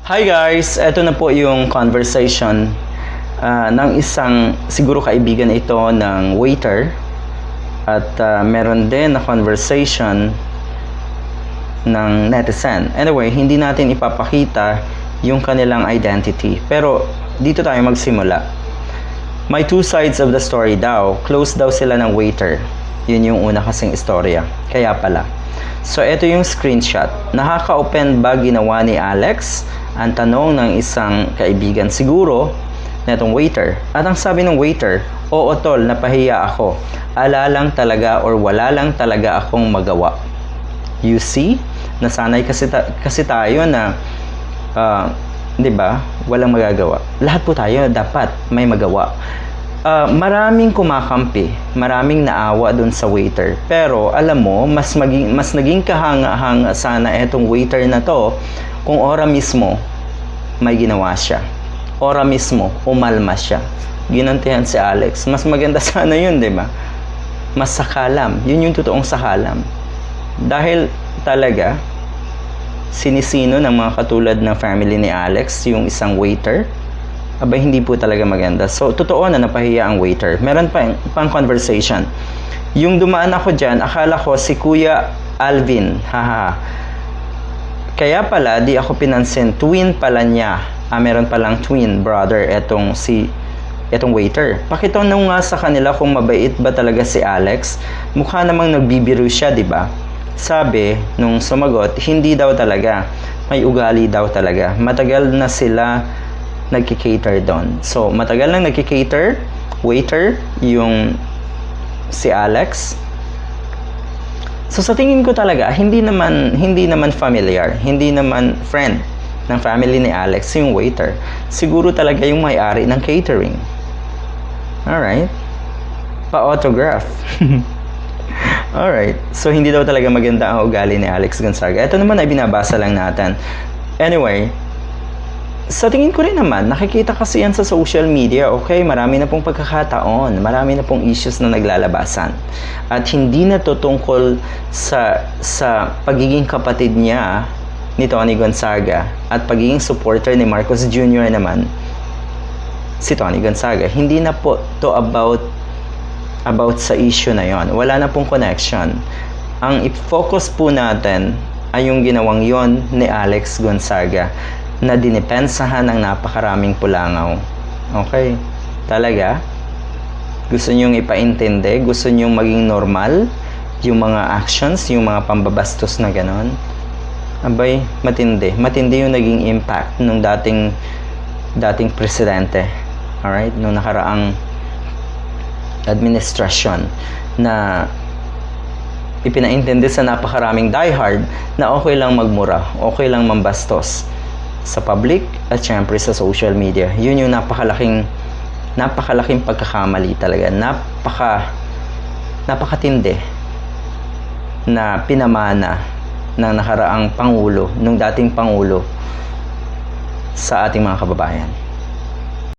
Hi guys! Ito na po yung conversation ng isang siguro kaibigan ito ng waiter at meron din na conversation ng netizen. Anyway, hindi natin ipapakita yung kanilang identity. Pero dito tayo magsimula. May two sides of the story daw. Close daw sila ng waiter. Yun yung una kasing istorya. Kaya pala. So, ito yung screenshot. Nakaka-open ba ginawa ni Alex? Ang tanong ng isang kaibigan siguro na itong waiter. At ang sabi ng waiter, oo tol, napahiya ako. Ala lang talaga or wala lang talaga akong magawa. You see? Nasanay kasi tayo na, di ba, walang magagawa. Lahat po tayo dapat may magawa. Maraming kumakampi, maraming naawa dun sa waiter. Pero alam mo, mas naging kahanga-hanga sana etong waiter na to kung ora mismo may ginawa siya. Ora mismo umalma siya. Ginantihan si Alex. Mas maganda sana yun, di ba? Mas sakalam. Yun yung totoong sakalam. Dahil talaga sinisino ng mga katulad ng family ni Alex yung isang waiter. Abay, hindi po talaga maganda. So, totoo na napahiya ang waiter. Meron pang conversation. Yung dumaan ako dyan, akala ko si Kuya Alvin. Haha. Kaya pala, di ako pinansin. Twin pala niya. Meron palang twin brother etong waiter. Pakitanong nga sa kanila kung mabait ba talaga si Alex. Mukha namang nagbibiro siya, di ba? Sabi, nung sumagot, hindi daw talaga. May ugali daw talaga. Matagal na sila nagki-cater doon. So, matagal nang nagki-cater, waiter, yung si Alex. So, sa tingin ko talaga, hindi naman familiar, hindi naman friend ng family ni Alex, yung waiter. Siguro talaga yung may-ari ng catering. Alright? Pa-autograph. Alright. So, hindi daw talaga maganda ang ugali ni Alex Gonzaga. Ito naman ay binabasa lang natin. Anyway, sa tingin ko rin naman, nakikita kasi yan sa social media, okay? Marami na pong pagkakataon, marami na pong issues na naglalabasan. At hindi na to tungkol sa pagiging kapatid niya ni Tony Gonzaga at pagiging supporter ni Marcos Jr. naman, si Tony Gonzaga. Hindi na po to about sa issue na yon. Wala na pong connection. Ang i-focus po natin ay yung ginawang yon ni Alex Gonzaga na dinipensahan ng napakaraming pulangaw. Okay? Talaga? Gusto nyong ipaintindi? Gusto nyong maging normal? Yung mga actions, yung mga pambabastos na ganon? Abay, matindi. Matindi yung naging impact nung dating presidente. Alright? Nung nakaraang administrasyon na ipinaintindi sa napakaraming diehard na okay lang magmura, okay lang mambastos sa public at syempre sa social media. Yun yung napakalaking pagkakamali talaga. Napakatindi na pinamana ng nakaraang pangulo, nung dating pangulo sa ating mga kababayan.